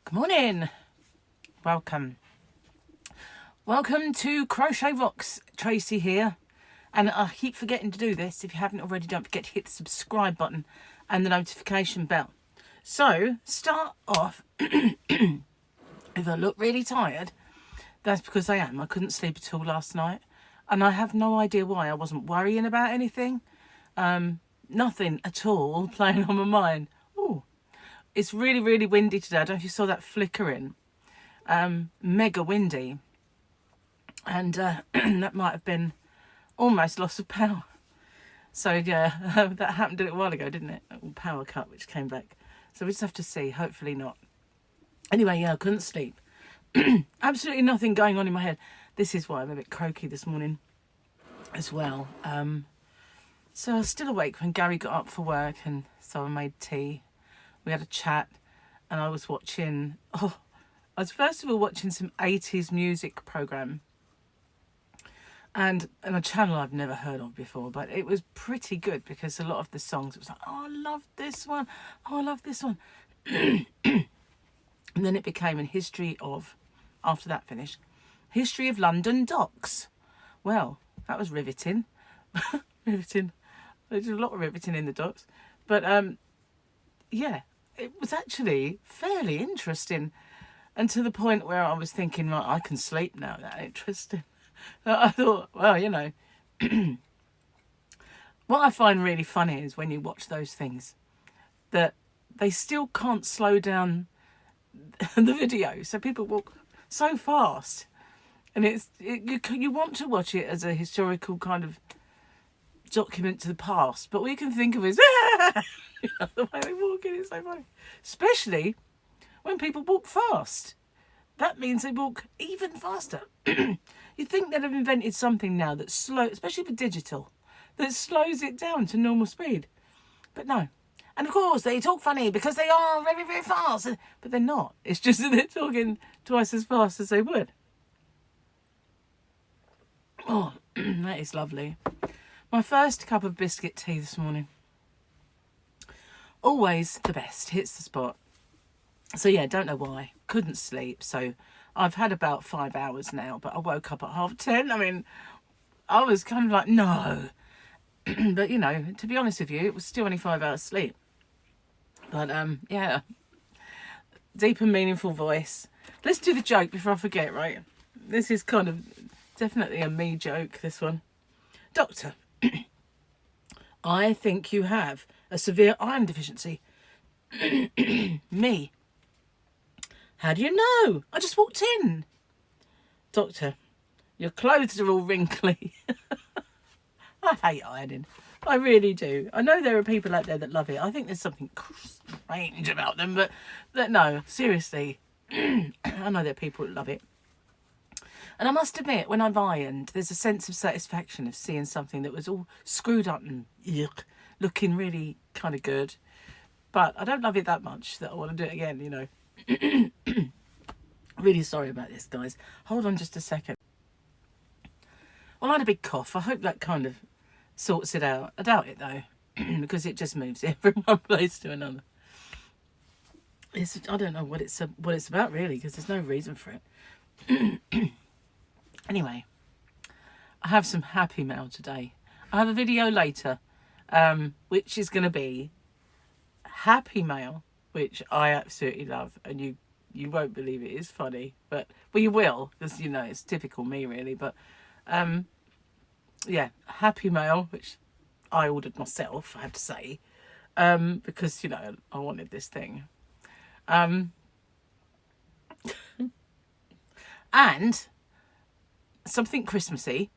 Good morning. Welcome to Crochet Rocks. Tracy here, and I keep forgetting to do this. If you haven't already, don't forget to hit the subscribe button and the notification bell. So start off. If I look really tired, that's because I am. I couldn't sleep at all last night, and I have no idea why. I wasn't worrying about anything, nothing at all playing on my mind. Oh, it's really, really windy today. I don't know if you saw that flickering. Mega windy, and that might have been almost loss of power. So yeah, that happened a little while ago, didn't it? Power cut, which came back. So we just have to see. Hopefully not. Anyway, yeah, I couldn't sleep. Absolutely nothing going on in my head. This is why I'm a bit croaky this morning as well. So I was still awake when Gary got up for work, and so I made tea. We had a chat, and I was watching... I was first of all watching some 80s music program, and a channel I've never heard of before, but it was pretty good because a lot of the songs, it was like, oh, I love this one. Oh, I love this one. And then it became a history of, after that finished, history of London docks. Well, that was riveting. Riveting. There's a lot of riveting in the docks. But, yeah, it was actually fairly interesting. And to the point where I was thinking, right, I can sleep now. That interesting. I thought, well, you know, what I find really funny is when you watch those things, that they still can't slow down the video. So people walk so fast, and you want to watch it as a historical kind of document to the past, but all you can think of is you know, the way they walk in is so funny, especially when people walk fast. That means they walk even faster. You'd think they'd have invented something now that's slow, especially for digital, that slows it down to normal speed. But no. And of course, they talk funny because they are very, very fast. But they're not. It's just that they're talking twice as fast as they would. Oh, that is lovely. My first cup of biscuit tea this morning. Always the best. Hits the spot. So yeah, don't know why. Couldn't sleep. So I've had about 5 hours now, but I woke up at 10:30. I mean, I was kind of like, no. But, you know, to be honest with you, it was still only 5 hours sleep. But, yeah. Deep and meaningful voice. Let's do the joke before I forget, right? This is kind of definitely a me joke, this one. Doctor, I think you have a severe iron deficiency. Me. How do you know? I just walked in. Doctor, your clothes are all wrinkly. I hate ironing. I really do. I know there are people out there that love it. I think there's something strange about them, but no, seriously. I know there are people that love it. And I must admit, when I've ironed, there's a sense of satisfaction of seeing something that was all screwed up and yuck, looking really kind of good. But I don't love it that much that I want to do it again, you know. Really sorry about this, guys. Hold on just a second. Well, I had a big cough. I hope that kind of sorts it out. I doubt it, though, because it just moves it from one place to another. I don't know what it's about, really, because there's no reason for it. Anyway, I have some happy mail today. I have a video later, which is going to be happy mail, which I absolutely love, and you won't believe it is funny, but well, you will, because you know it's typical me, really. But yeah, happy mail, which I ordered myself, I have to say, because you know I wanted this thing, and something Christmassy,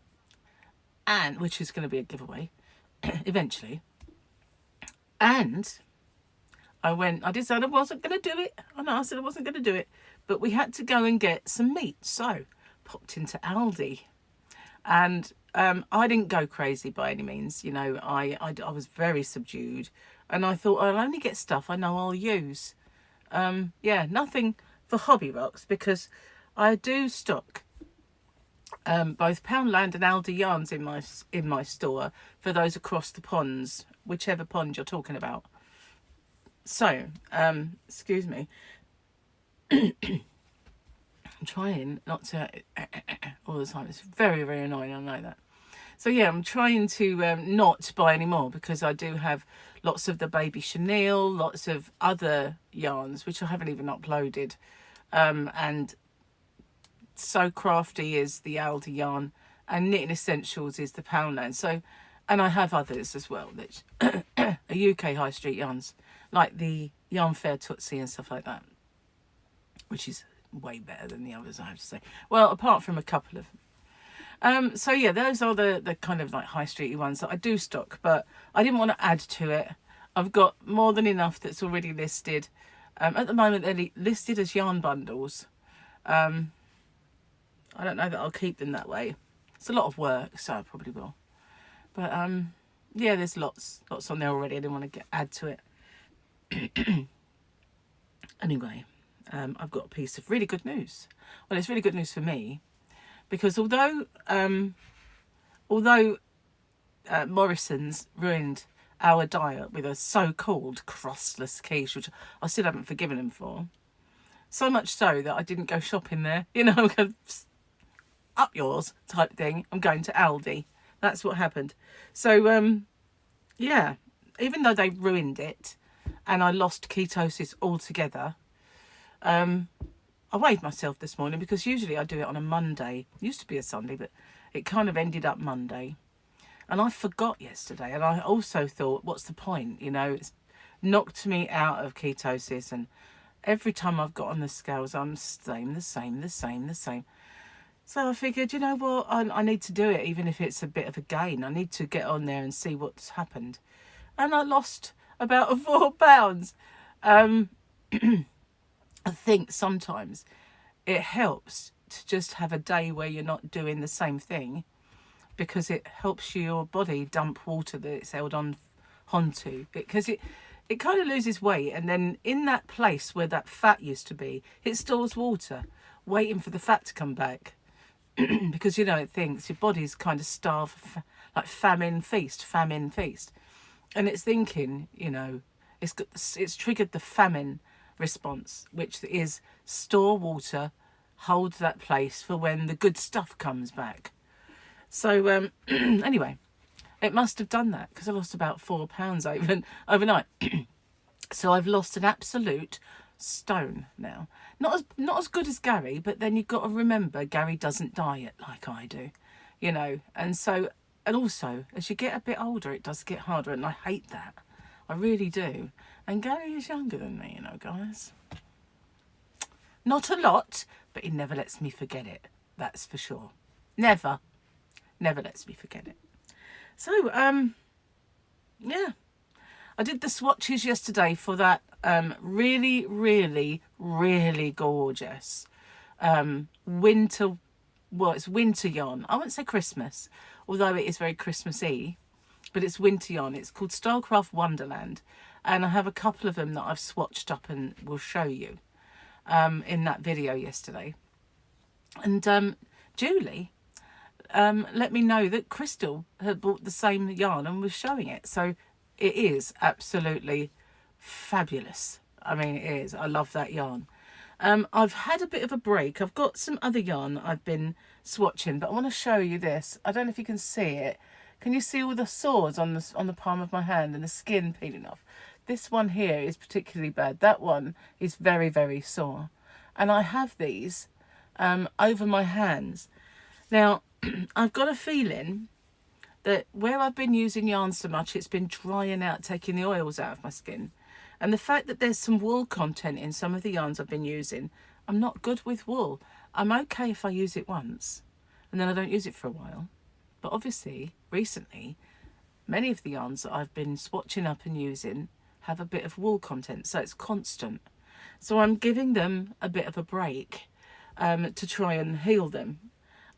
and which is going to be a giveaway eventually. And I decided I wasn't going to do it. I know I said I wasn't going to do it, but we had to go and get some meat. So popped into Aldi, and I didn't go crazy by any means. You know, I was very subdued, and I thought I'll only get stuff I know I'll use. Yeah, nothing for hobby rocks, because I do stock both Poundland and Aldi yarns in my store for those across the ponds, whichever pond you're talking about. So, excuse me. I'm trying not to all the time. It's very, very annoying, I know that. So yeah, I'm trying to not buy any more, because I do have lots of the baby chenille, lots of other yarns which I haven't even uploaded, and So Crafty is the Aldi yarn, and Knitting Essentials is the Poundland. So, and I have others as well that are UK high street yarns, like the Yarn Fair Tootsie and stuff like that, which is way better than the others, I have to say. Well, apart from a couple of them. So yeah, those are the kind of like high streety ones that I do stock, but I didn't want to add to it. I've got more than enough that's already listed. At the moment, they're listed as yarn bundles. I don't know that I'll keep them that way. It's a lot of work, so I probably will. But yeah, there's lots on there already. I didn't want to add to it. Anyway, I've got a piece of really good news. Well, it's really good news for me, because although Morrison's ruined our diet with a so-called crustless quiche, which I still haven't forgiven him for, so much so that I didn't go shopping there. You know, up yours type thing. I'm going to Aldi. That's what happened. So yeah, even though they ruined it and I lost ketosis altogether, I weighed myself this morning, because usually I do it on a Monday. It used to be a Sunday, but it kind of ended up Monday. And I forgot yesterday. And I also thought, what's the point? You know, it's knocked me out of ketosis. And every time I've got on the scales, I'm the same. So I figured, you know what, I need to do it, even if it's a bit of a gain. I need to get on there and see what's happened. And I lost about 4 pounds. I think sometimes it helps to just have a day where you're not doing the same thing, because it helps your body dump water that it's held onto, because it kind of loses weight, and then in that place where that fat used to be, it stores water waiting for the fat to come back. Because, you know, it thinks your body's kind of starved, like famine feast, and it's thinking, you know, it's triggered the famine response, which is store water, hold that place for when the good stuff comes back. So anyway, it must have done that, because I lost about 4 pounds overnight. So I've lost an absolute stone now. Not as good as Gary, but then you've got to remember, Gary doesn't diet like I do, you know. And also, as you get a bit older, it does get harder, and I hate that. I really do. And Gary is younger than me, you know, guys. Not a lot, but he never lets me forget it. That's for sure. Never lets me forget it. So, yeah. I did the swatches yesterday for that really, really, really gorgeous winter, well, it's winter yarn. I wouldn't say Christmas, although it is very Christmassy, but it's winter yarn. It's called Stylecraft Wonderland, and I have a couple of them that I've swatched up and will show you in that video yesterday. And Julie let me know that Crystal had bought the same yarn and was showing it. So it is absolutely fabulous. I mean, it is. I love that yarn. I've had a bit of a break. I've got some other yarn that I've been swatching, but I want to show you this. I don't know if you can see it. Can you see all the sores on the palm of my hand and the skin peeling off? This one here is particularly bad. That one is very, very sore. And I have these over my hands. Now, I've got a feeling that where I've been using yarn so much, it's been drying out, taking the oils out of my skin. And the fact that there's some wool content in some of the yarns I've been using, I'm not good with wool. I'm okay if I use it once and then I don't use it for a while. But obviously, recently, many of the yarns that I've been swatching up and using have a bit of wool content, so it's constant. So I'm giving them a bit of a break to try and heal them.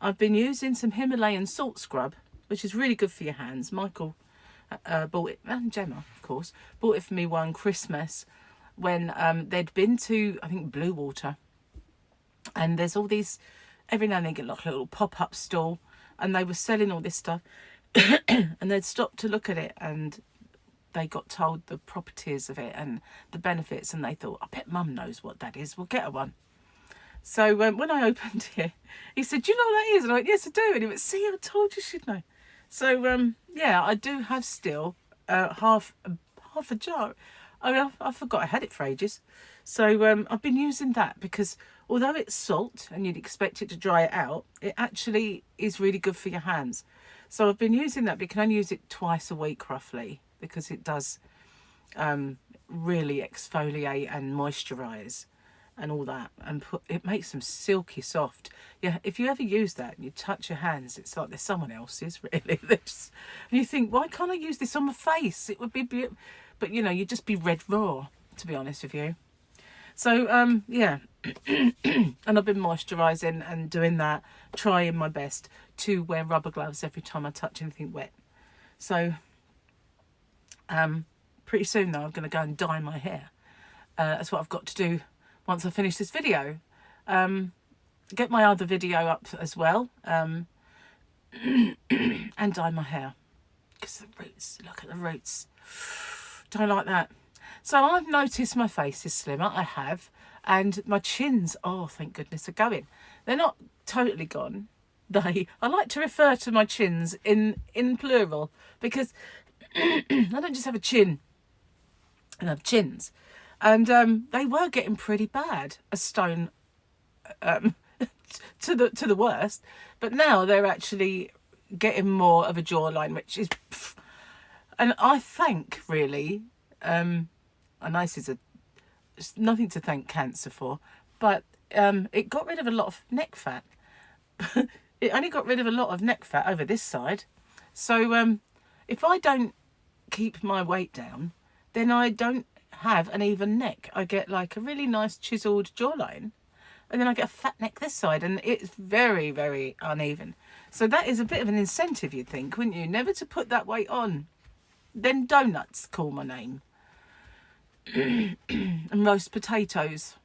I've been using some Himalayan salt scrub, which is really good for your hands. Michael bought it, and Gemma, of course, bought it for me one Christmas when they'd been to, I think, Blue Water. And there's all these, every now and then get like a little pop-up stall, and they were selling all this stuff. And they'd stop to look at it and they got told the properties of it and the benefits, and they thought, I bet Mum knows what that is, we'll get her one. So when I opened it, he said, do you know what that is? And I went, yes, I do. And he went, see, I told you she'd know. So, yeah, I do have still half a jar. I mean, I forgot I had it for ages. So I've been using that because although it's salt and you'd expect it to dry it out, it actually is really good for your hands. So I've been using that, but you can only use it twice a week roughly, because it does really exfoliate and moisturise and all that, and it makes them silky soft. Yeah, if you ever use that and you touch your hands, it's like they're someone else's, really. And you think, why can't I use this on my face? It would be beautiful. But you know, you'd just be red raw, to be honest with you. So yeah. And I've been moisturising and doing that, trying my best to wear rubber gloves every time I touch anything wet. So pretty soon though, I'm going to go and dye my hair. That's what I've got to do once I finish this video. Get my other video up as well, and dye my hair, because the roots, look at the roots, don't like that. So I've noticed my face is slimmer, I have, and my chins, oh thank goodness, are going. They're not totally gone. I like to refer to my chins in plural, because I don't just have a chin, I have chins. And they were getting pretty bad, a stone to the worst. But now they're actually getting more of a jawline, which is, and I think really, and this is it's nothing to thank cancer for, but it got rid of a lot of neck fat. It only got rid of a lot of neck fat over this side. So if I don't keep my weight down, then I don't have an even neck. I get like a really nice chiseled jawline, and then I get a fat neck this side, and it's very, very uneven. So that is a bit of an incentive, you'd think, wouldn't you? Never to put that weight on. Then donuts call my name. And roast potatoes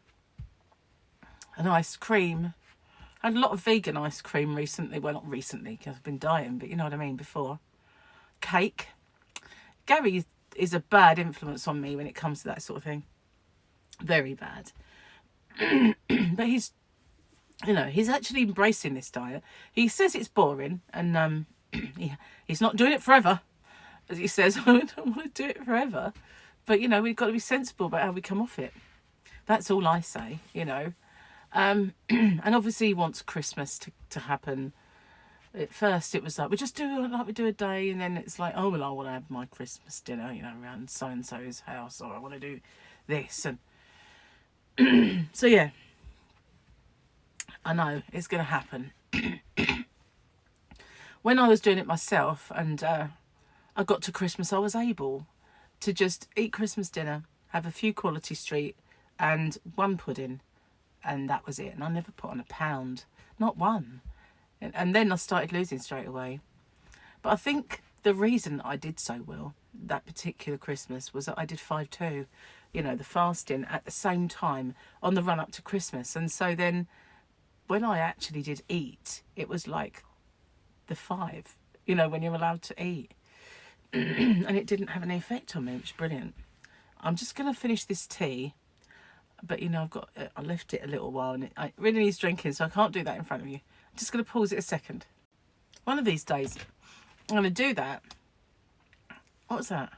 and ice cream. I had a lot of vegan ice cream recently. Well, not recently, because I've been dieting, but you know what I mean, before. Cake. Gary is a bad influence on me when it comes to that sort of thing. Very bad. But he's, you know, he's actually embracing this diet. He says it's boring, and he's not doing it forever. As he says, I don't want to do it forever. But, you know, we've got to be sensible about how we come off it. That's all I say, you know. And obviously he wants Christmas to happen. At first it was like, we just do it like we do a day, and then it's like, oh, well, I want to have my Christmas dinner, you know, around so-and-so's house, or I want to do this. And so, yeah, I know it's going to happen. When I was doing it myself and I got to Christmas, I was able to just eat Christmas dinner, have a few Quality Street and one pudding, and that was it. And I never put on a pound, not one. And then I started losing straight away. But I think the reason I did so well that particular Christmas was that I did 5-2, you know, the fasting at the same time on the run up to Christmas. And so then when I actually did eat, it was like the 5, you know, when you're allowed to eat. And it didn't have any effect on me, which is brilliant. I'm just going to finish this tea. But, you know, I left it a little while, and it really needs drinking, so I can't do that in front of you. I'm just going to pause it a second. One of these days, I'm going to do that. What's that?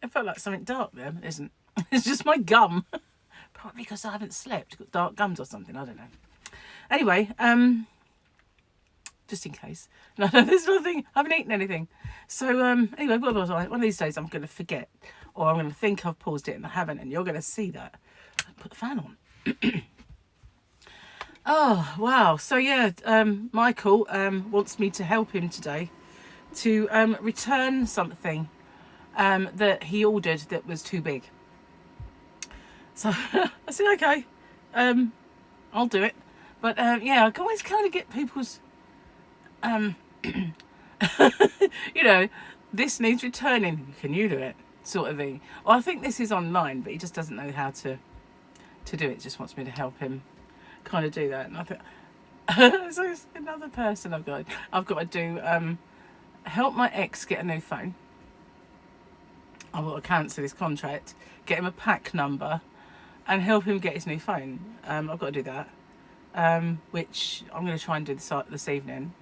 It felt like something dark there, but it isn't. It's just my gum. Probably because I haven't slept. Got dark gums or something, I don't know. Anyway, just in case. No, there's nothing. I haven't eaten anything. So, anyway, what was I? One of these days I'm going to forget. Or I'm going to think I've paused it and I haven't, and you're going to see that. Put the fan on. Oh, wow. So, yeah, Michael wants me to help him today to return something that he ordered that was too big. So, I said, okay, I'll do it. But, yeah, I can always kind of get people's, you know, this needs returning. Can you do it? Sort of thing. Well, I think this is online, but he just doesn't know how to do it. Just wants me to help him kind of do that. And I think so it's another person I've got to do help my ex get a new phone. I've got to cancel his contract, get him a pack number, and help him get his new phone. I've got to do that, which I'm going to try and do this evening.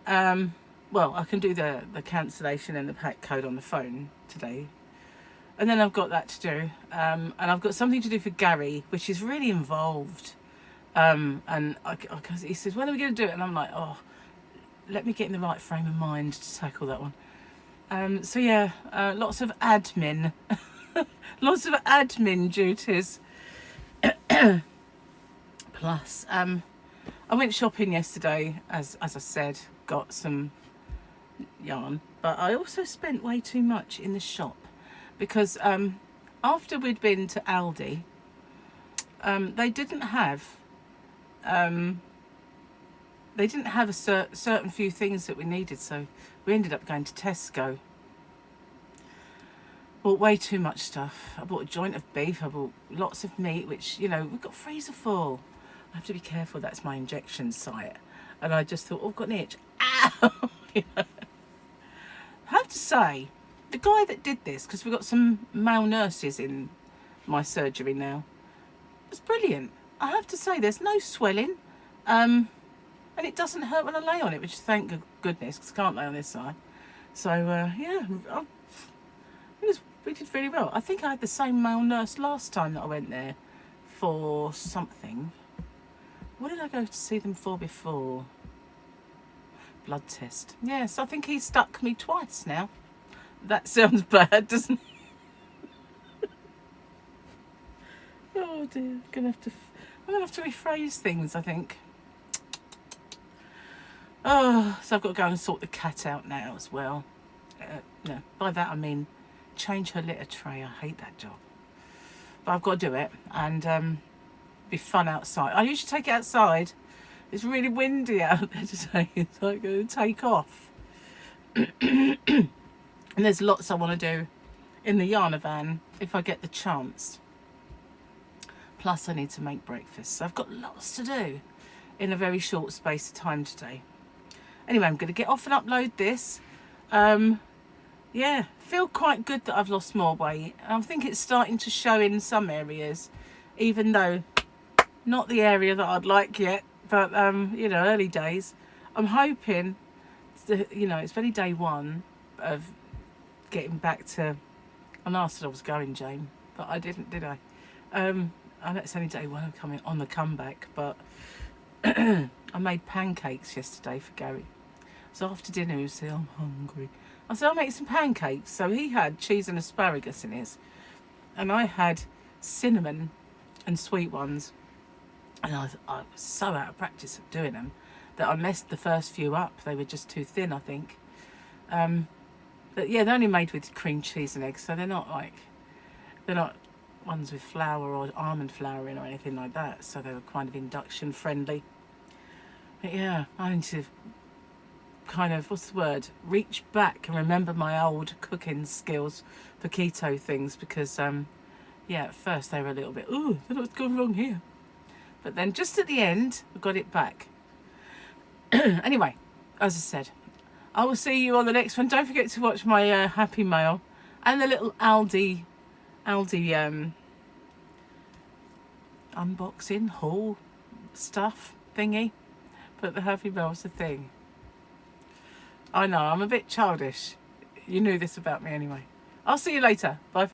Well, I can do the cancellation and the pack code on the phone today. And then I've got that to do. And I've got something to do for Gary, which is really involved. And he says, when are we going to do it? And I'm like, oh, let me get in the right frame of mind to tackle that one. So yeah, lots of admin. Lots of admin duties. Plus, I went shopping yesterday, as I said, got some yarn. But I also spent way too much in the shop. Because after we'd been to Aldi, they didn't have a certain few things that we needed, so we ended up going to Tesco. Bought way too much stuff. I bought a joint of beef. I bought lots of meat, which, you know, we've got freezer full. I have to be careful. That's my injection site. And I just thought, oh, I've got an itch. Ow! You know? I have to say, the guy that did this, because we've got some male nurses in my surgery now, was brilliant. I have to say, there's no swelling, and it doesn't hurt when I lay on it, which thank goodness, because I can't lay on this side. So yeah, we did really well. I think I had the same male nurse last time that I went there for something. What did I go to see them for before? Blood test. Yes, I think he stuck me twice now. That sounds bad, doesn't it? Oh dear, I'm gonna have to rephrase things, I think. Oh, so I've got to go and sort the cat out now as well. No, by that I mean change her litter tray. I hate that job, but I've got to do it, and be fun outside. I usually take it outside. It's really windy out there today, so I'm going to take off. And there's lots I want to do in the yarn van if I get the chance. Plus I need to make breakfast. So I've got lots to do in a very short space of time today. Anyway, I'm going to get off and upload this. Yeah, feel quite good that I've lost more weight. I think it's starting to show in some areas, even though not the area that I'd like yet. But, you know, early days. I'm hoping, you know, it's only day one of getting back to, I know I said I was going, Jane, but I didn't, did I? I know it's only day one of coming on the comeback, but I made pancakes yesterday for Gary. So after dinner he said, I'm hungry. I said, I'll make some pancakes. So he had cheese and asparagus in his, and I had cinnamon and sweet ones. And I was so out of practice at doing them that I messed the first few up. They were just too thin, I think. But yeah, they're only made with cream cheese and eggs, so they're not ones with flour or almond flour in or anything like that. So they were kind of induction friendly. But yeah, I need to kind of, what's the word, reach back and remember my old cooking skills for keto things, because yeah, at first they were a little bit, ooh, I don't know what's going wrong here. But then just at the end, I got it back. Anyway, as I said, I will see you on the next one. Don't forget to watch my Happy Mail and the little Aldi unboxing haul stuff thingy. But the Happy Mail's the thing. I know, I'm a bit childish. You knew this about me anyway. I'll see you later. Bye.